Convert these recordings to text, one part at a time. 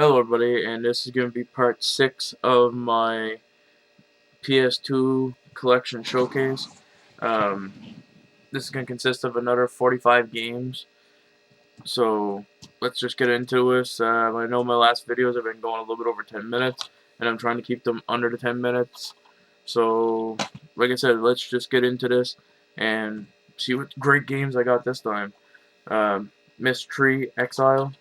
Hello everybody, and this is going to be part 6 of my PS2 collection showcase. Um, this is going to consist of another 45 games, so let's just get into this. I know my last videos have been going a little bit over 10 minutes, and I'm trying to keep them under the 10 minutes. So, like I said, let's just get into this and see what great games I got this time. Mystery Exile.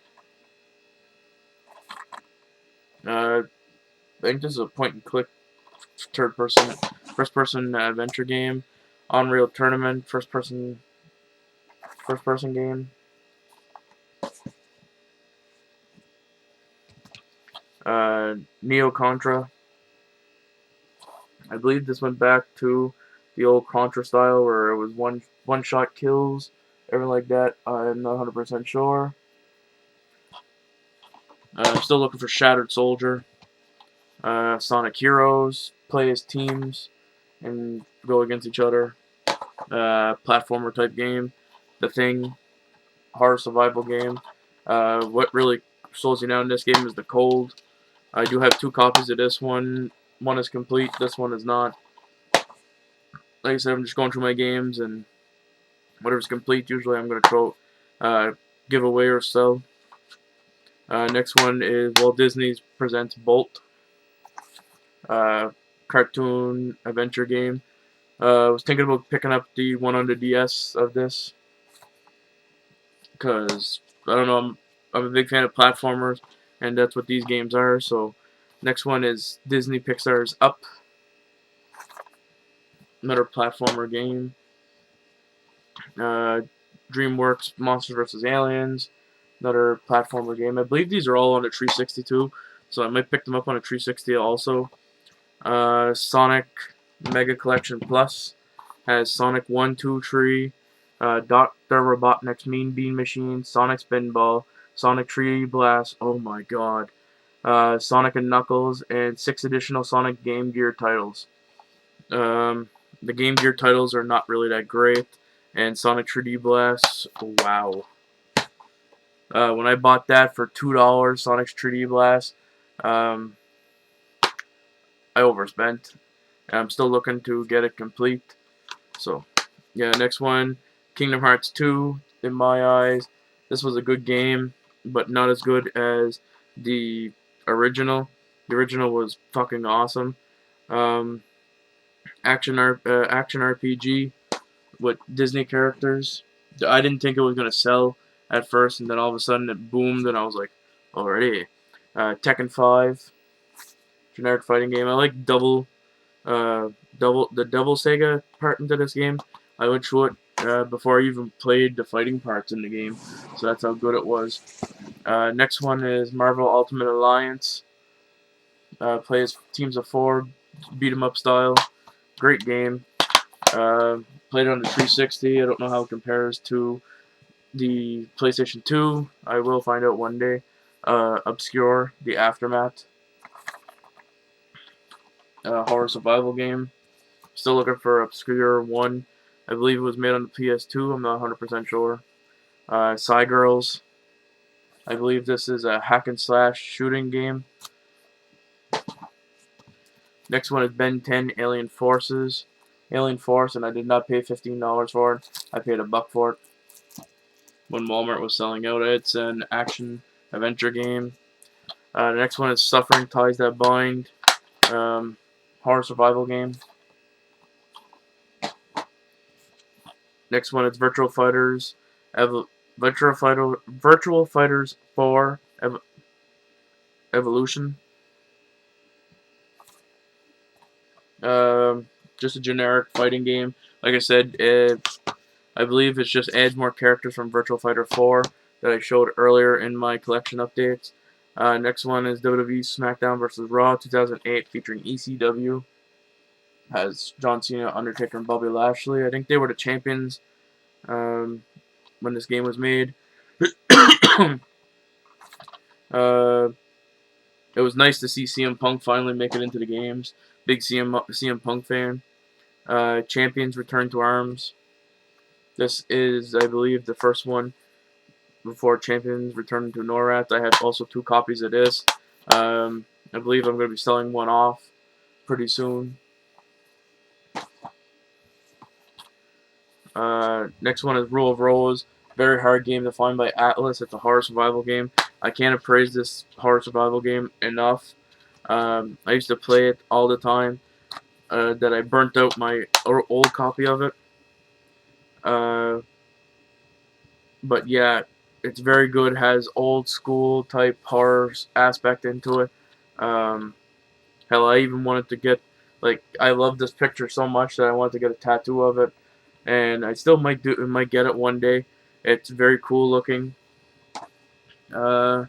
I think this is a point-and-click first person adventure game. Unreal Tournament first person game. Neo Contra. I believe this went back to the old Contra style where it was one shot kills, everything like that. I'm not 100% sure. I'm still looking for Shattered Soldier. Sonic Heroes. Play as teams and go against each other. Platformer type game. The Thing. Horror survival game. What really slows you down in this game is the cold. I do have 2 copies of this one. One is complete, this one is not. Like I said, I'm just going through my games, and whatever's complete, usually I'm going to give away or sell. Next one is Walt Disney presents Bolt. Cartoon adventure game. I was thinking about picking up the one on the DS of this, because I don't know, I'm a big fan of platformers, and that's what these games are. So next one is Disney Pixar's Up, another platformer game. DreamWorks Monsters vs. Aliens, another platformer game. I believe these are all on the 362, so I might pick them up on a 360 also. Sonic Mega Collection Plus has Sonic 1, 2, 3, Dr. Robotnik's Mean Bean Machine, Sonic Spinball, Sonic 3D Blast, oh my god, Sonic and Knuckles, and 6 additional Sonic Game Gear titles. The Game Gear titles are not really that great, and Sonic 3D Blast, wow. When I bought that for $2, Sonic's 3D Blast, I overspent, and I'm still looking to get it complete. So, yeah, next one, Kingdom Hearts 2, in my eyes. This was a good game, but not as good as the original. The original was fucking awesome. Action RPG with Disney characters. I didn't think it was going to sell at first, and then all of a sudden it boomed, and I was like, already. Tekken 5, generic fighting game. I like the Double Sega part into this game. I went through it before I even played the fighting parts in the game, so that's how good it was. Next one is Marvel Ultimate Alliance. Plays teams of 4, beat 'em up style. Great game. Played it on the 360. I don't know how it compares to the PlayStation 2. I will find out one day. Obscure, The Aftermath. Horror survival game. Still looking for Obscure 1. I believe it was made on the PS2. I'm not 100% sure. Girls. I believe this is a hack and slash shooting game. Next one is Ben 10 Alien Forces. Alien Force, and I did not pay $15 for it. I paid $1 for it when Walmart was selling out. It's an action adventure game. The next one is Suffering Ties That Bind. Horror survival game. Next one is Virtual Fighters. Virtual Fighters 4 Evolution. Just a generic fighting game. Like I said, I believe it just adds more characters from Virtual Fighter 4 that I showed earlier in my collection updates. Next one is WWE SmackDown vs. Raw 2008 featuring ECW. Has John Cena, Undertaker, and Bobby Lashley. I think they were the champions when this game was made. It was nice to see CM Punk finally make it into the games. Big CM Punk fan. Champions Return to Arms. This is, I believe, the first one before Champions returned to NORAD. I have also 2 copies of this. I believe I'm going to be selling one off pretty soon. Next one is Rule of Rose. Very hard game to find by Atlas. It's a horror survival game. I can't appraise this horror survival game enough. I used to play it all the time. That I burnt out my old copy of it. But yeah, it's very good. Has old school type horror aspect into it. Um, Hell, I even wanted to get, like, I love this picture so much that I wanted to get a tattoo of it, and I still might get it one day. It's very cool looking. Uh,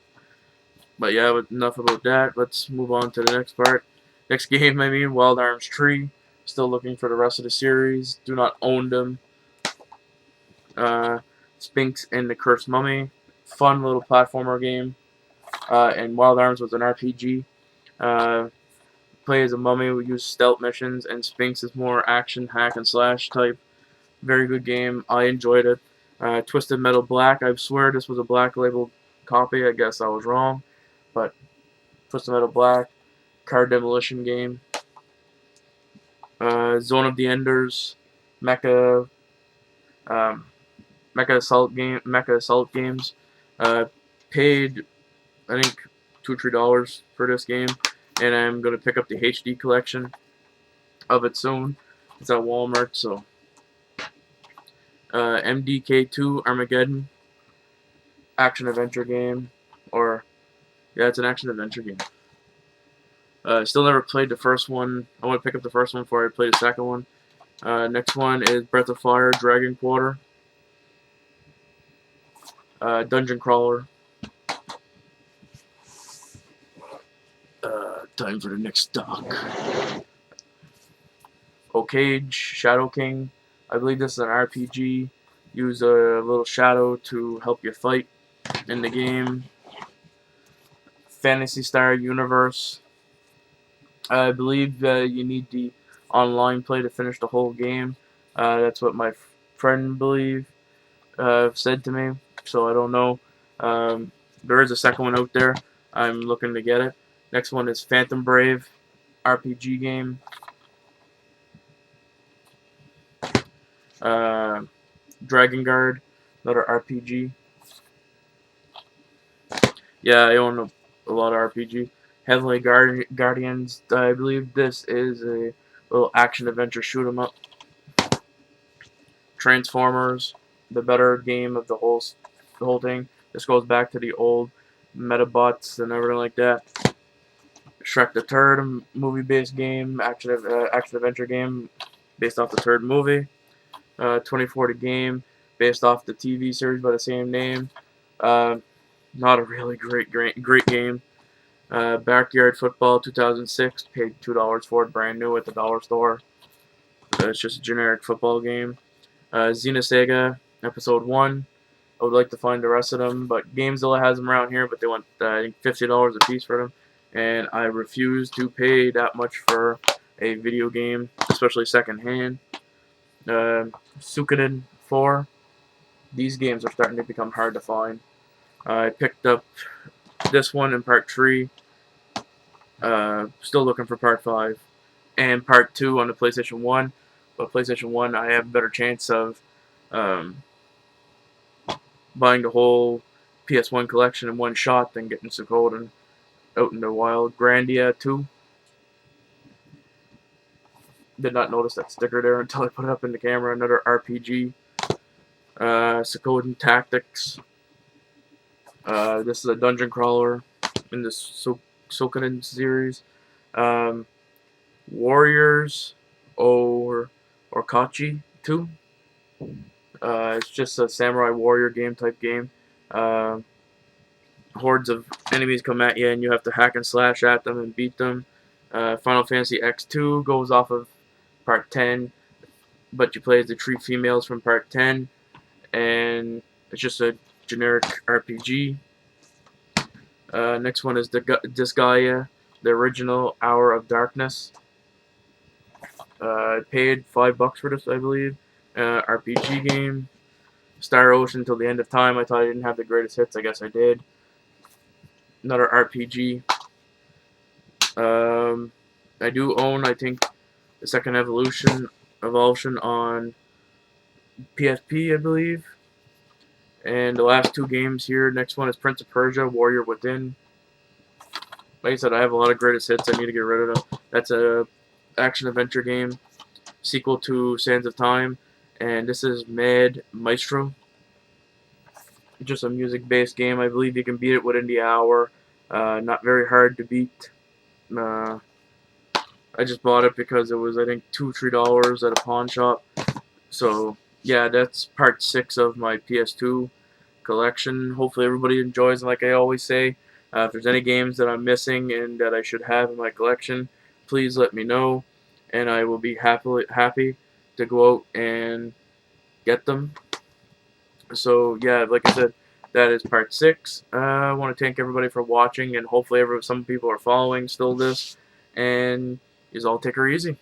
but yeah, enough about that. Let's move on to the next part. Next game, I mean, Wild Arms Tree. Still looking for the rest of the series. Do not own them. Sphinx and the Cursed Mummy. Fun little platformer game. And Wild Arms was an RPG. Uh, play as a mummy. We use stealth missions, and Sphinx is more action hack and slash type. Very good game. I enjoyed it. Twisted Metal Black. I swear this was a Black Label copy. I guess I was wrong, but Twisted Metal Black card demolition game. Zone of the Enders, Mecha, um, Mecha Assault games. Paid I think $2 or $3 for this game, and I'm gonna pick up the HD collection of it soon. It's at Walmart, so. MDK2 Armageddon, action adventure game, or yeah, it's an action adventure game. Still never played the first one. I want to pick up the first one before I play the second one. Next one is Breath of Fire Dragon Quarter, dungeon crawler. Time for the next stock. Okage Shadow King. I believe this is an RPG. Use a little shadow to help you fight in the game. Phantasy Star Universe. I believe you need the online play to finish the whole game. That's what my friend said to me. So I don't know. There is a second one out there. I'm looking to get it. Next one is Phantom Brave, RPG game. Dragon Guard, another RPG. Yeah, I own a lot of RPG. Heavenly Guardians. I believe this is a little action adventure shoot 'em up. Transformers, the better game of the whole thing. This goes back to the old Metabots and everything like that. Shrek the Third, movie-based game, action adventure game, based off the third movie. 2040 game, based off the TV series by the same name. Not a really great game. Backyard Football 2006, paid $2 for it, brand new at the dollar store. It's just a generic football game. Xenosaga Episode 1. I would like to find the rest of them, but GameZilla has them around here, but they want I think $50 a piece for them, and I refuse to pay that much for a video game, especially secondhand. Suikoden 4. These games are starting to become hard to find. I picked up this one in Part 3. Still looking for Part 5 and Part 2 on the PlayStation 1. But PlayStation 1, I have a better chance of buying the whole PS1 collection in one shot than getting Suikoden out in the wild. Grandia 2. Did not notice that sticker there until I put it up in the camera. Another RPG. Suikoden Tactics. This is a dungeon crawler in this Suikoden series. Warriors or Kachi 2. It's just a samurai warrior type game. Hordes of enemies come at you, and you have to hack and slash at them and beat them. Final Fantasy X2 goes off of Part 10, but you play as the three females from Part 10, and it's just a generic RPG. Next one is Disgaea, the original Hour of Darkness. I paid $5 for this, I believe. RPG game. Star Ocean till the end of time. I thought I didn't have the greatest hits. I guess I did. Another RPG. Um, I do own, I think, the second evolution on PSP, I believe. And the last two games here. Next one is Prince of Persia: Warrior Within. Like I said, I have a lot of greatest hits I need to get rid of. That's a action adventure game, sequel to Sands of Time, and this is Mad Maestro. Just a music-based game. I believe you can beat it within the hour. Not very hard to beat. Uh, I just bought it because it was, I think, $2-3 at a pawn shop. So yeah, that's part 6 of my PS2 collection. Hopefully everybody enjoys, and like I always say, if there's any games that I'm missing and that I should have in my collection, please let me know, and I will be happy to go out and get them. So yeah, like I said, that is part 6. I want to thank everybody for watching, and hopefully some people are following still this, and you all take her easy.